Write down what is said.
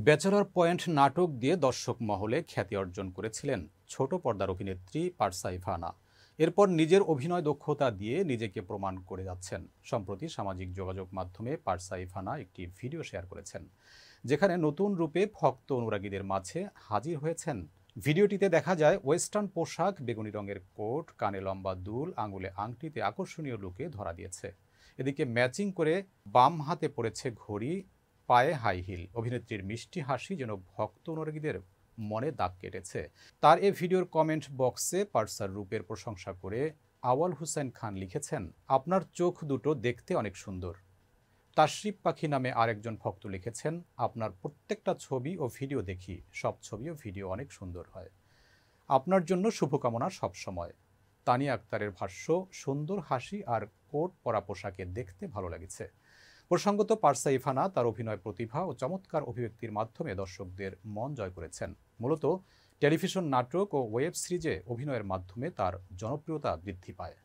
Bachelor point নাটক দিয়ে দর্শক মহলে খ্যাতি অর্জন করেছিলেন ছোট পর্দার অভিনেত্রী পারসা ইভানা। এরপর নিজের অভিনয় দক্ষতা দিয়ে নিজেকে প্রমাণ করে যাচ্ছেন। সম্প্রতি সামাজিক যোগাযোগ মাধ্যমে পারসা ইভানা একটি ভিডিও শেয়ার করেছেন, যেখানে নতুন রূপে ভক্ত অনুরাগীদের মাঝে হাজির হয়েছেন। ভিডিওটিতে দেখা যায় ওয়েস্টার্ন পোশাক, বেগুনি রঙের কোট, কানে লম্বা দুল, আঙুলে আংটিতে আকর্ষণীয় লুকে ধরা দিয়েছে। এদিকে ম্যাচিং করে বাম হাতে পড়েছে ঘড়ি, পায়ে হাই হিল। অভিনেত্রীর মিষ্টি হাসি যেন ভক্ত অনুরাগীদের মনে দাগ কেটেছে। তার এই ভিডিওর কমেন্ট বক্সে পারসার রূপের প্রশংসা করে আওয়াল হুসেন খান লিখেছেন, আপনার চোখ দুটো দেখতে অনেক সুন্দর। তাশরিফ পাখি নামে আরেকজন ভক্ত লিখেছেন, আপনার প্রত্যেকটা ছবি ও ভিডিও দেখি, সব ছবি ও ভিডিও অনেক সুন্দর হয়। আপনার জন্য শুভকামনা সবসময়। তানিয়া আক্তারের ভাষ্য, সুন্দর হাসি আর কোট পরা পোশাকে দেখতে ভালো লাগছে। প্রসঙ্গত, পারসা ইভানা তার অভিনয় প্রতিভা ও চমৎকার অভিব্যক্তির মাধ্যমে দর্শকদের মন জয় করেছেন। মূলত টেলিভিশন নাটক ও ওয়েব সিরিজে অভিনয়ের মাধ্যমে তার জনপ্রিয়তা বৃদ্ধি পায়।